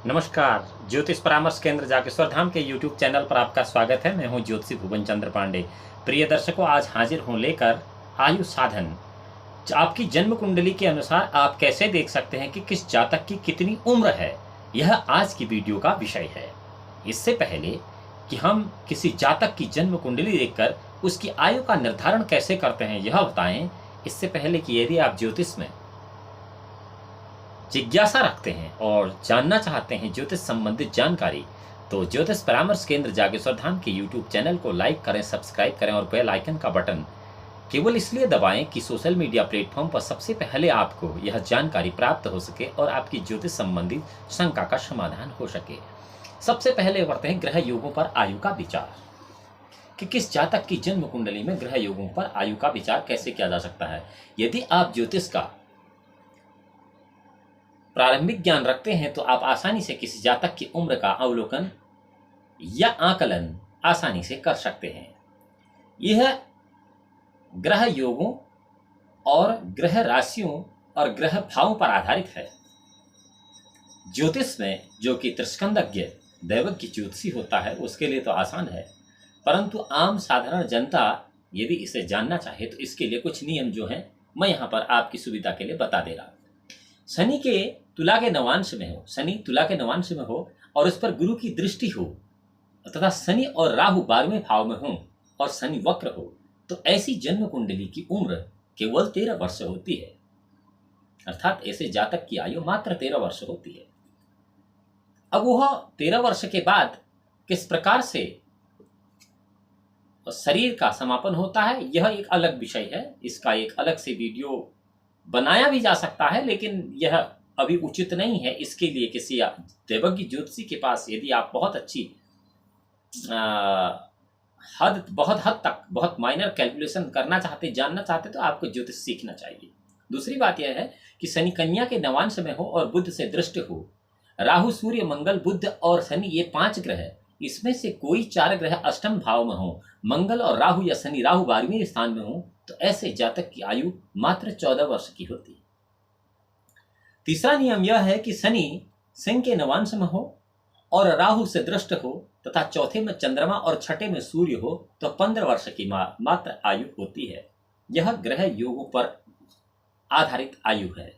नमस्कार। ज्योतिष परामर्श केंद्र जागेश्वर धाम के YouTube चैनल पर आपका स्वागत है। मैं हूं ज्योतिषी भुवन चंद्र पांडे। प्रिय दर्शकों, आज हाजिर हूं लेकर आयु साधन। आपकी जन्म कुंडली के अनुसार आप कैसे देख सकते हैं कि किस जातक की कितनी उम्र है, यह आज की वीडियो का विषय है। इससे पहले कि हम किसी जातक की जन्म कुंडली देखकर उसकी आयु का निर्धारण कैसे करते हैं यह बताएं, इससे पहले कि यदि आप ज्योतिष में जिज्ञासा रखते हैं और जानना चाहते हैं ज्योतिष संबंधित जानकारी, तो ज्योतिष परामर्श केंद्र जागेश्वर धाम के YouTube चैनल को लाइक करें, सब्सक्राइब करें और बेल आइकन का बटन केवल इसलिए दबाएं कि सोशल मीडिया प्लेटफॉर्म पर सबसे पहले आपको यह जानकारी प्राप्त हो सके और आपकी ज्योतिष संबंधित शंका का समाधान हो सके। सबसे पहले बढ़ते हैं ग्रह योगों पर आयु का विचार, कि किस जातक की जन्म कुंडली में ग्रह योगों पर आयु का विचार कैसे किया जा सकता है। यदि आप ज्योतिष का प्रारंभिक ज्ञान रखते हैं तो आप आसानी से किसी जातक की उम्र का अवलोकन या आकलन आसानी से कर सकते हैं। यह ग्रह योगों और ग्रह राशियों और ग्रह भावों पर आधारित है। ज्योतिष में जो कि त्रिस्कंदज्ञ दैवज्ञ ज्योतिषी होता है उसके लिए तो आसान है, परंतु आम साधारण जनता यदि इसे जानना चाहे तो इसके लिए कुछ नियम जो हैं मैं यहाँ पर आपकी सुविधा के लिए बता दे रहा हूँ। शनि के तुला के नवांश में हो, शनि तुला के नवांश में हो और उस पर गुरु की दृष्टि हो तथा शनि और राहु 12वें भाव में हो और शनि वक्र हो, तो ऐसी जन्म कुंडली की उम्र केवल 13 वर्ष होती है। अर्थात ऐसे जातक की आयु मात्र 13 वर्ष होती है। अब वह 13 वर्ष के बाद किस प्रकार से शरीर का समापन होता है यह एक अलग विषय है। इसका एक अलग से वीडियो बनाया भी जा सकता है, लेकिन यह अभी उचित नहीं है। इसके लिए किसी दैवज्ञ ज्योतिषी के पास यदि आप बहुत अच्छी बहुत हद तक बहुत माइनर कैलकुलेशन करना चाहते, जानना चाहते, तो आपको ज्योतिष सीखना चाहिए। दूसरी बात यह है कि शनि कन्या के नवांश में हो और बुध से दृष्ट हो, राहु सूर्य मंगल बुध और शनि ये 5 ग्रह, इसमें से कोई 4 ग्रह अष्टम भाव में हो, मंगल और राहु या शनि राहु 12वें स्थान में हो, तो ऐसे जातक की आयु मात्र 14 वर्ष की होती है। तीसरा नियम यह है कि शनि सिंह के नवांश में हो और राहु से दृष्ट हो तथा चौथे में चंद्रमा और छठे में सूर्य हो, तो 15 वर्ष की मात्र आयु होती है। यह ग्रह योगों पर आधारित आयु है।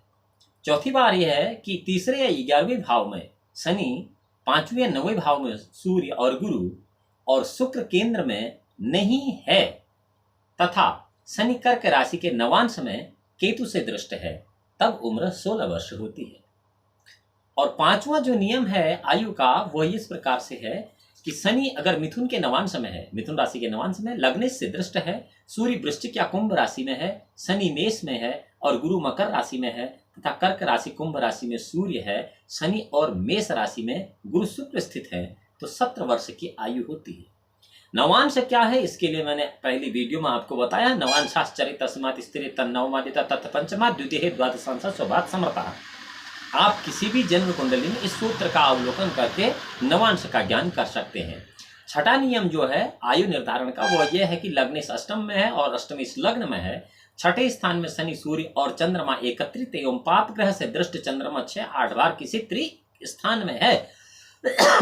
चौथी बार यह है कि तीसरे या 11वें भाव में शनि, 5वें या 9वें भाव में सूर्य और गुरु और शुक्र केंद्र में नहीं है तथा शनि कर्क राशि के नवांश में केतु से दृष्ट है, तब उम्र 16 वर्ष होती है। और 5वां जो नियम है आयु का वह इस प्रकार से है कि शनि अगर मिथुन के नवांश में है, मिथुन राशि के नवांश में, लग्नेश से दृष्ट है, सूर्य वृश्चिक या कुंभ राशि में है, शनि मेष में है और गुरु मकर राशि में है तथा कर्क राशि कुंभ राशि में सूर्य है, शनि और मेष राशि में गुरु शुक्र स्थित है, तो 17 वर्ष की आयु होती है। नवांश क्या है इसके लिए मैंने पहली वीडियो में आपको बताया। नवांशाश्चर्य तस्मात् स्त्री तन्नवमादिता तत् पंचमा द्वितीय द्वादशांश स्वभात समर्था। आप किसी भी जन्म कुंडली में इस सूत्र का अवलोकन करके नवांश का ज्ञान कर सकते हैं। छठा नियम जो है आयु निर्धारण का वह यह है कि लग्नेश अष्टम में है और अष्टमेश लग्न में है, छठे स्थान में शनि सूर्य और चंद्रमा एकत्रित एवं पाप ग्रह से दृष्ट चंद्रमा 6-8 बार किसी त्रिक स्थान में है,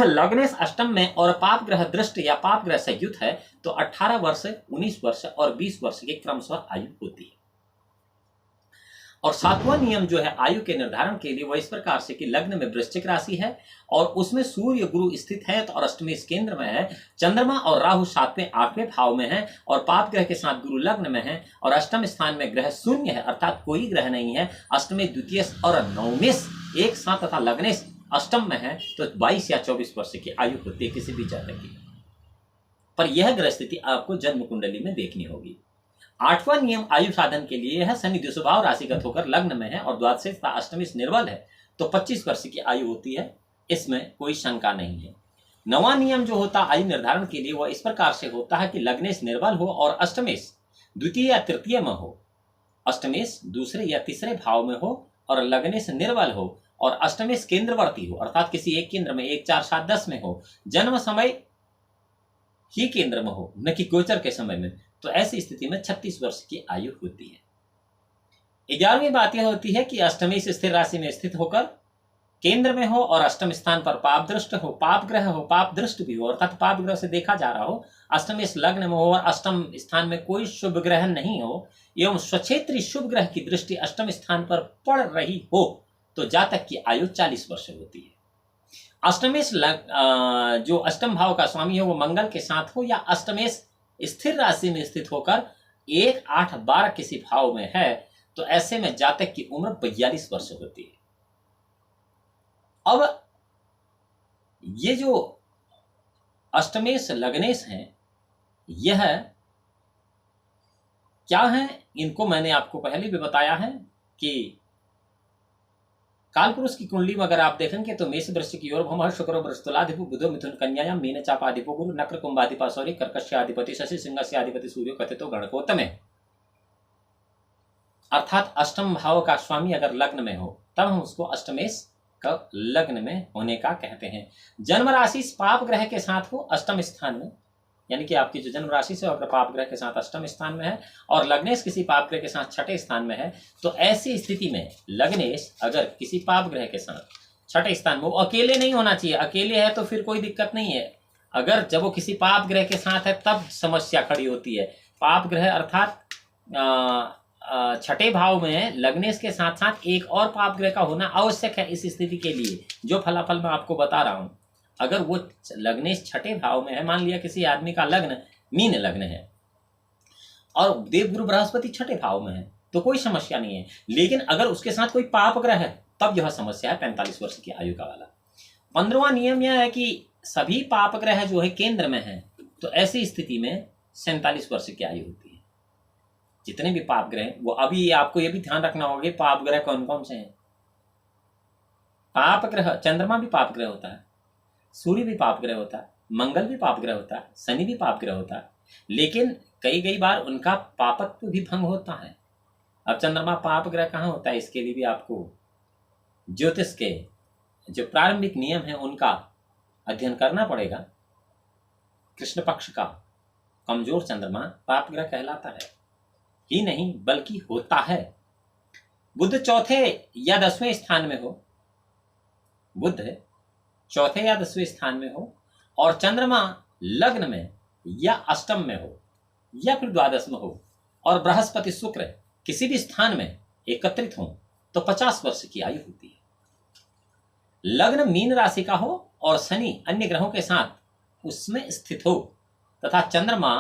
लग्नेश अष्टम में और पाप ग्रह दृष्ट या पाप ग्रह संयुक्त है, तो 18 वर्ष, 19 वर्ष और 20 वर्ष की क्रमशः आयु होती है। और 7वां नियम जो है आयु के निर्धारण के लिए वह इस प्रकार से कि लग्न में वृश्चिक राशि है और उसमें सूर्य गुरु स्थित है तो और अष्टमेश केंद्र में है, चंद्रमा और राहु 7वें 8वें भाव में है और पाप ग्रह के साथ गुरु लग्न में है और अष्टम स्थान में ग्रह शून्य है, अर्थात कोई ग्रह नहीं है। अष्टमेश, द्वितीय और नवमेश एक साथ तथा लग्नेश अष्टम में है, तो 22 या 24 वर्ष की आयु होती है किसी भी जातक की। पर यह ग्रह स्थिति आपको जन्म कुंडली में देखनी होगी। 8वां नियम आयु साधन के लिए है शनि द्विस्वभाव राशिगत होकर लग्न में है और द्वादश तथा अष्टमेश निर्बल है, तो 25 वर्ष की आयु होती है, इसमें कोई शंका नहीं है। 9वां नियम जो होता आयु निर्धारण के लिए वह इस प्रकार से होता है कि लग्नेश निर्बल हो और अष्टमेश द्वितीय या तृतीय में हो, अष्टमेश दूसरे या तीसरे भाव में हो और लग्नेश निर्बल हो और अष्टमेश केंद्रवर्ती हो, अर्थात किसी एक केंद्र में 1, 4, 7, 10 में हो, जन्म समय ही केंद्र में हो न कि गोचर के समय में, तो ऐसी स्थिति में 36 वर्ष की आयु होती है। 11वीं बात यह होती है कि अष्टमेश स्थिर राशि में स्थित होकर केंद्र में हो और अष्टम स्थान पर पाप दृष्ट हो, पाप ग्रह हो, पाप दृष्ट भी हो, अर्थात पाप ग्रह से देखा जा रहा हो, अष्टमेश लग्न में हो और अष्टम स्थान में कोई शुभ ग्रह नहीं हो एवं स्वक्षेत्री शुभ ग्रह की दृष्टि अष्टम स्थान पर पड़ रही हो तो जातक की आयु 40 वर्ष होती है। अष्टमेश जो अष्टम भाव का स्वामी है वो मंगल के साथ हो या अष्टमेश स्थिर राशि में स्थित होकर 1, 8, 12 किसी भाव में है तो ऐसे में जातक की उम्र 42 वर्ष होती है। अब ये जो अष्टमेश लग्नेश हैं यह क्या है, इनको मैंने आपको पहले भी बताया है कि कालपुरुष की कुंडली में अगर आप देखेंगे तो मेष वृश्चिक की ओर भूम शुक्र बृहस्पतिलाधिपु बुधो मिथुन कन्या मीन चापाधिपो गुरु नक्र कुंभाधिपा सौरी कर्कश्याधिपति शशि सिंहास्याधिपति सूर्य कथितो गणकोत्तमे, अर्थात अष्टम भाव का स्वामी अगर लग्न में हो तब हम उसको अष्टमेश का लग्न में होने का कहते हैं। जन्म राशि पाप ग्रह के साथ हो अष्टम स्थान में, यानी कि आपकी जो जन्म राशि से अगर पाप ग्रह के साथ अष्टम स्थान में है और लग्नेश किसी पाप ग्रह के साथ छठे स्थान में है तो ऐसी स्थिति में लग्नेश अगर किसी पाप ग्रह के साथ छठे स्थान में, वो अकेले नहीं होना चाहिए, अकेले है तो फिर कोई दिक्कत नहीं है, अगर जब वो किसी पाप ग्रह के साथ है तब समस्या खड़ी होती है। पाप ग्रह अर्थात छठे भाव में लग्नेश के साथ साथ एक और पाप ग्रह का होना आवश्यक है इस स्थिति के लिए, जो फलाफल मैं आपको बता रहा हूं। अगर वो लग्नेश छठे भाव में है, मान लिया किसी आदमी का लग्न मीन लग्न है और देवगुरु बृहस्पति छठे भाव में है तो कोई समस्या नहीं है, लेकिन अगर उसके साथ कोई पाप ग्रह है तब यह समस्या है 45 वर्ष की आयु का वाला। 15वां नियम यह है कि सभी पाप ग्रह जो है केंद्र में है तो ऐसी स्थिति में 47 वर्ष की आयु होती है। जितने भी पाप ग्रह वो, अभी आपको यह भी ध्यान रखना होगा पाप ग्रह कौन कौन से हैं। पाप ग्रह, चंद्रमा भी पाप ग्रह होता है, सूर्य भी पाप ग्रह होता है, मंगल भी पाप ग्रह होता है, शनि भी पाप ग्रह होता है, लेकिन कई बार उनका पापत्व भी भंग होता है। अब चंद्रमा पाप ग्रह कहाँ होता है, इसके लिए भी आपको ज्योतिष के जो प्रारंभिक नियम है उनका अध्ययन करना पड़ेगा। कृष्ण पक्ष का कमजोर चंद्रमा पाप ग्रह कहलाता है ही नहीं बल्कि होता है। बुध चौथे या 10वें स्थान में हो, बुध चौथे या 10वें स्थान में हो और चंद्रमा लग्न में या अष्टम में हो या फिर द्वादश में हो और बृहस्पति शुक्र किसी भी स्थान में एकत्रित हो तो 50 वर्ष की आयु होती है। लग्न मीन राशि का हो और शनि अन्य ग्रहों के साथ उसमें स्थित हो तथा चंद्रमा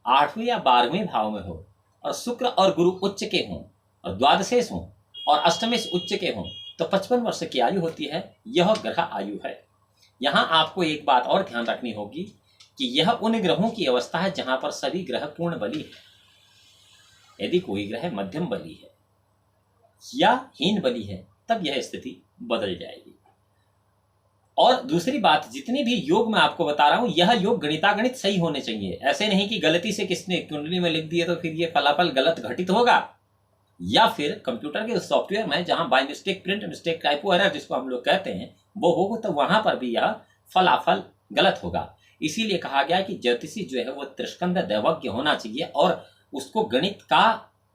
8वें या 12वें भाव में हो और शुक्र और गुरु उच्च के हों और द्वादशेश हों और अष्टमेश उच्च के हों तो 55 वर्ष की आयु होती है। यह ग्रह आयु है। यहाँ आपको एक बात और ध्यान रखनी होगी कि यह उन ग्रहों की अवस्था है जहां पर सभी ग्रह पूर्ण बली है। यदि कोई ग्रह मध्यम बली है या हीन बली है तब यह स्थिति बदल जाएगी। और दूसरी बात, जितने भी योग मैं आपको बता रहा हूं यह योग गणितागणित सही होने चाहिए। ऐसे नहीं कि गलती से किसने कुंडली में लिख दिया तो फिर ये फलाफल गलत घटित होगा, या फिर कंप्यूटर के सॉफ्टवेयर में जहां by mistake print mistake typo error जिसको हम लोग कहते हैं वो होगा तो वहां पर भी यह फलाफल गलत होगा। इसीलिए कहा गया कि ज्योतिषी जो है वो त्रिस्कंद दैवज्ञ होना चाहिए और उसको गणित का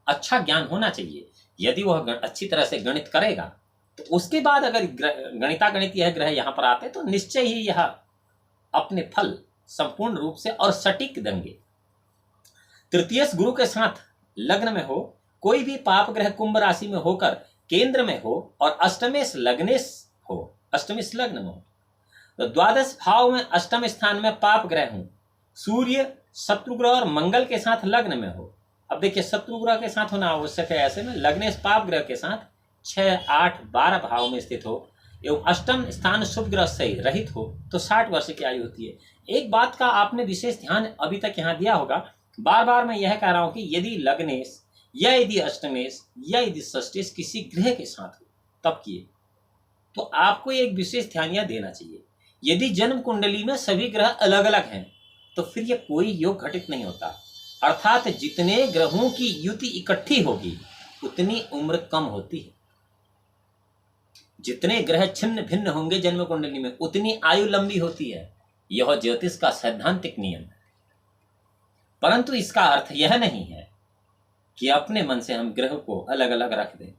अच्छा ज्ञान होना चाहिए। यदि वह अच्छी तरह से गणित करेगा तो उसके बाद अगर गणितागणित यह ग्रह यहाँ पर आते तो निश्चय ही यह अपने फल संपूर्ण रूप से और सटीक देंगे। तृतीय गुरु के साथ लग्न में हो, कोई भी पाप ग्रह कुंभ राशि में होकर केंद्र में हो और अष्टमेश लग्नेश हो, अष्टमेश लग्न में हो तो द्वादश भाव में अष्टम स्थान में पाप ग्रह हो, सूर्य शत्रु ग्रह और मंगल के साथ लग्न में हो। अब देखिए शत्रु ग्रह के साथ होना आवश्यक है, ऐसे में लग्नेश पाप ग्रह के साथ 6, 8, 12 भाव में स्थित हो एवं अष्टम स्थान शुभ ग्रह से रहित हो तो 60 वर्ष की आयु होती है। एक बात का आपने विशेष ध्यान अभी तक यहाँ दिया होगा, बार बार मैं यह कह रहा हूं कि यदि लग्नेश या यदि अष्टमेश या यदि षष्टेश किसी ग्रह के साथ हो तब किए तो आपको एक विशेष ध्यान यह देना चाहिए। यदि जन्म कुंडली में सभी ग्रह अलग अलग हैं तो फिर यह कोई योग घटित नहीं होता, अर्थात जितने ग्रहों की युति इकट्ठी होगी उतनी उम्र कम होती है। जितने ग्रह छिन्न भिन्न होंगे जन्म कुंडली में उतनी आयु लंबी होती है। यह ज्योतिष का सैद्धांतिक नियम है, परंतु इसका अर्थ यह नहीं है कि अपने मन से हम ग्रह को अलग अलग रख दें।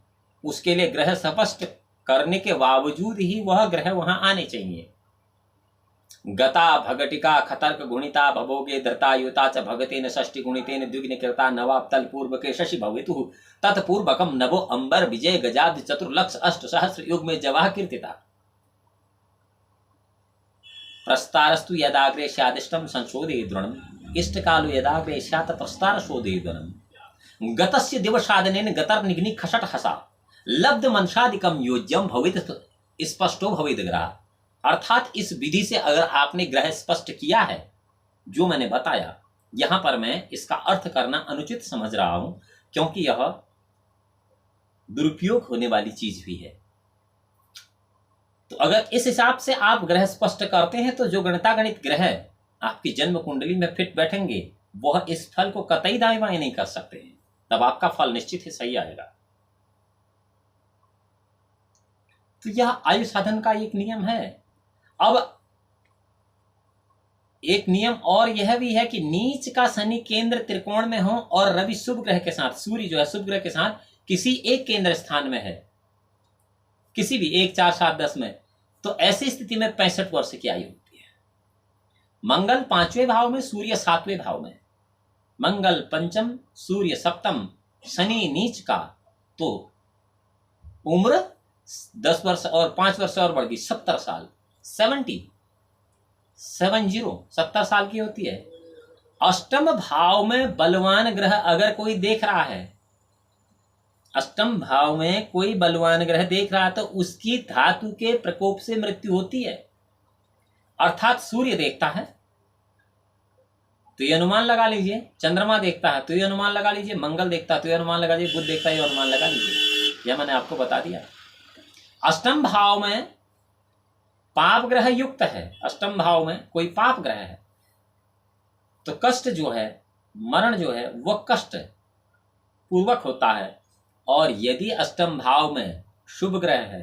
उसके लिए ग्रह स्पष्ट करने के बावजूद ही वह ग्रह वहां आने चाहिए। गता भगटिका खतर्क गुणिता भवोगे धृता युता च भगतेन षष्टि गुणितेन द्विग्न कृता नवाब तल पूर्व के शशि भवेतु तत्पूर्वकम नभो अंबर विजय गजाब्द चतुर्लक्ष अष्ट सहस्र युग में जवाह कीर्तिता प्रस्तारस्तु यदाग्रे स्यादिष्टम संशोधे द्रोणम इष्टकालो यदाग्रे स्यात् प्रस्तार शोधे द्रोणम गतस्य दिवसादनेन गतर्निग्नि खषट हसा लब्ध मनसादिकम योज्यम भवेत स्पष्टो भवेद ग्रह। अर्थात इस विधि से अगर आपने ग्रह स्पष्ट किया है जो मैंने बताया, यहां पर मैं इसका अर्थ करना अनुचित समझ रहा हूं क्योंकि यह दुरुपयोग होने वाली चीज भी है। तो अगर इस हिसाब से आप ग्रह स्पष्ट करते हैं तो जो गणितागणित ग्रह आपकी जन्म कुंडली में फिट बैठेंगे वह इस फल को कतई दाएं बाएं नहीं कर सकते हैं, तब आपका फल निश्चित ही सही आएगा। तो यह आयु साधन का एक नियम है। अब एक नियम और यह भी है कि नीच का शनि केंद्र त्रिकोण में हो और रवि शुभ ग्रह के साथ, सूर्य जो है शुभ ग्रह के साथ किसी एक केंद्र स्थान में है, किसी भी 1 4 7 10 में, तो ऐसी स्थिति में 65 वर्ष की आयु होती है। मंगल 5वें भाव में, सूर्य 7वें भाव में, मंगल पंचम, सूर्य सप्तम, शनि नीच का, तो उम्र 10 वर्ष और 5 वर्ष और बढ़ गई 70 साल, 70 साल की होती है। अष्टम भाव में बलवान ग्रह अगर कोई देख रहा है, अष्टम भाव में कोई बलवान ग्रह देख रहा है तो उसकी धातु के प्रकोप से मृत्यु होती है। अर्थात सूर्य देखता है तो ये अनुमान लगा लीजिए, चंद्रमा देखता है तो ये अनुमान लगा लीजिए, मंगल देखता है तो ये अनुमान लगा लीजिए, बुध देखता है ये अनुमान लगा लीजिए। यह मैंने आपको बता दिया। अष्टम भाव में पाप ग्रह युक्त है, अष्टम भाव में कोई पाप ग्रह है तो कष्ट जो है, मरण जो है वह कष्ट पूर्वक होता है। और यदि अष्टम भाव में शुभ ग्रह है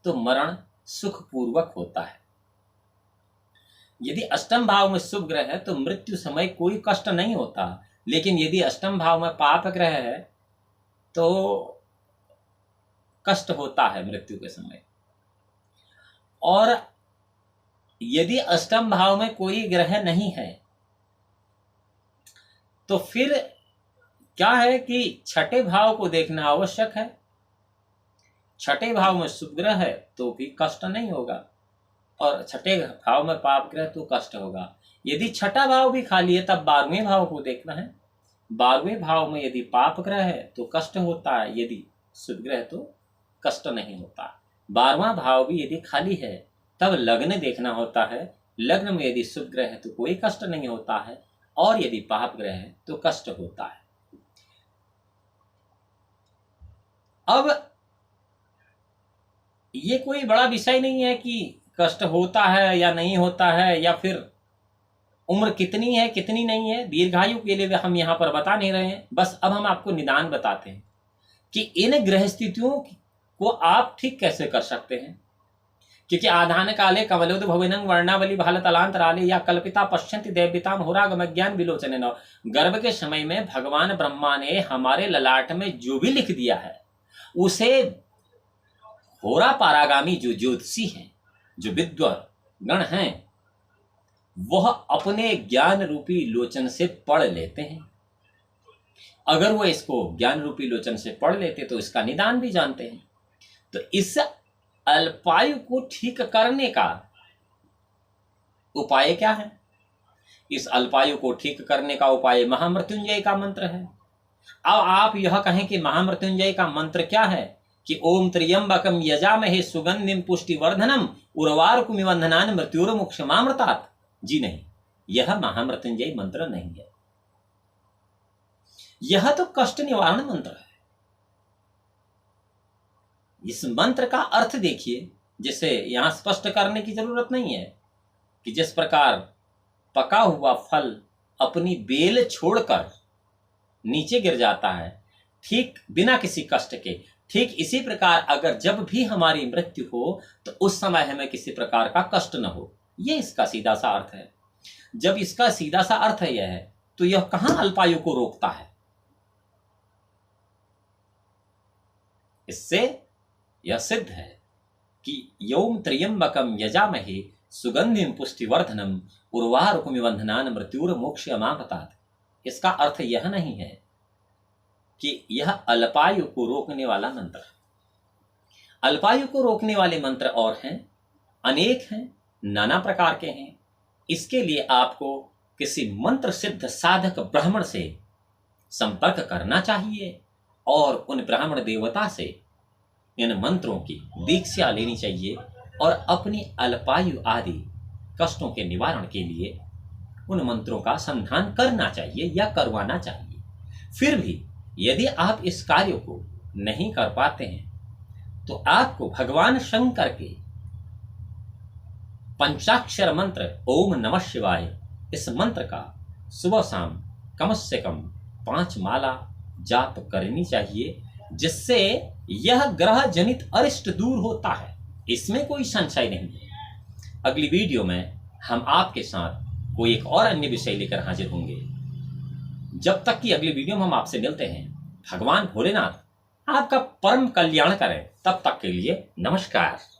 तो मरण सुख पूर्वक होता है। यदि अष्टम भाव में शुभ ग्रह है तो मृत्यु समय कोई कष्ट नहीं होता, लेकिन यदि अष्टम भाव में पाप ग्रह है तो कष्ट होता है मृत्यु के समय। और यदि अष्टम भाव में कोई ग्रह नहीं है तो फिर क्या है कि छठे भाव को देखना आवश्यक है। छठे भाव में शुभ ग्रह है तो भी कष्ट नहीं होगा, और छठे भाव में पाप ग्रह तो कष्ट होगा। यदि छठा भाव भी खाली है तब 12वें भाव को देखना है। 12वें भाव में यदि पाप ग्रह है तो कष्ट होता है, यदि शुभ ग्रह तो कष्ट नहीं होता। 12वां भाव भी यदि खाली है तब लग्न देखना होता है। लग्न में यदि शुभ ग्रह है तो कोई कष्ट नहीं होता है, और यदि पाप ग्रह है तो कष्ट होता है। अब ये कोई बड़ा विषय नहीं है कि कष्ट होता है या नहीं होता है, या फिर उम्र कितनी है कितनी नहीं है, दीर्घायु के लिए हम यहाँ पर बता नहीं रहे हैं। बस अब हम आपको निदान बताते हैं कि इन ग्रह स्थितियों को आप ठीक कैसे कर सकते हैं। क्योंकि आधान काले कमलोद भविनंग वर्णावली भाल तलांतराले या कल्पिता पश्यंति देवताम होरागम ज्ञान विलोचने न, गर्भ के समय में भगवान ब्रह्मा ने हमारे ललाट में जो भी लिख दिया है उसे होरा पारागामी जो ज्योतिषी हैं, जो विद्वान गण हैं, वह अपने ज्ञान रूपी लोचन से पढ़ लेते हैं। अगर वो इसको ज्ञान रूपी लोचन से पढ़ लेते तो इसका निदान भी जानते हैं। तो इस अल्पायु को ठीक करने का उपाय क्या है? इस अल्पायु को ठीक करने का उपाय महामृत्युंजय का मंत्र है। अब आप यह कहें कि महामृत्युंजय का मंत्र क्या है कि ओम त्र्यंबकम यजामहे सुगंधिम पुष्टिवर्धनम उर्वारुकमिव बंधनान् मृत्युर्मुक्षमामृतात्। जी नहीं, यह महामृत्युंजय मंत्र नहीं है। यह तो कष्ट निवारण मंत्र है। इस मंत्र का अर्थ देखिए, जिसे यहां स्पष्ट करने की जरूरत नहीं है कि जिस प्रकार पका हुआ फल अपनी बेल छोड़कर नीचे गिर जाता है ठीक बिना किसी कष्ट के, ठीक इसी प्रकार अगर जब भी हमारी मृत्यु हो तो उस समय हमें किसी प्रकार का कष्ट न हो। यह इसका सीधा सा अर्थ है। जब इसका सीधा सा अर्थ यह है तो यह कहां अल्पायु को रोकता है? इससे यह सिद्ध है कि यौम त्र्यंबकम यजामहे सुगंधिम पुष्टिवर्धनम उर्वारुकमिव बंधनान मृत्युर्मोक्षयमामृतात्। इसका अर्थ यह नहीं है कि यह अल्पायु को रोकने वाला मंत्र। अल्पायु को रोकने वाले मंत्र और हैं, अनेक हैं, नाना प्रकार के हैं। इसके लिए आपको किसी मंत्र सिद्ध साधक ब्राह्मण से संपर्क करना चाहिए और उन ब्राह्मण देवता से इन मंत्रों की दीक्षा लेनी चाहिए और अपनी अल्पायु आदि कष्टों के निवारण के लिए उन मंत्रों का संधान करना चाहिए या करवाना चाहिए। फिर भी यदि आप इस कार्य को नहीं कर पाते हैं तो आपको भगवान शंकर के पंचाक्षर मंत्र ओम नमः शिवाय, इस मंत्र का सुबह शाम कम से कम 5 माला जाप करनी चाहिए, जिससे यह ग्रह जनित अरिष्ट दूर होता है। इसमें कोई संशय नहीं है। अगली वीडियो में हम आपके साथ कोई एक और अन्य विषय लेकर हाजिर होंगे। जब तक कि अगली वीडियो में हम आपसे मिलते हैं, भगवान भोलेनाथ आपका परम कल्याण करें। तब तक के लिए नमस्कार।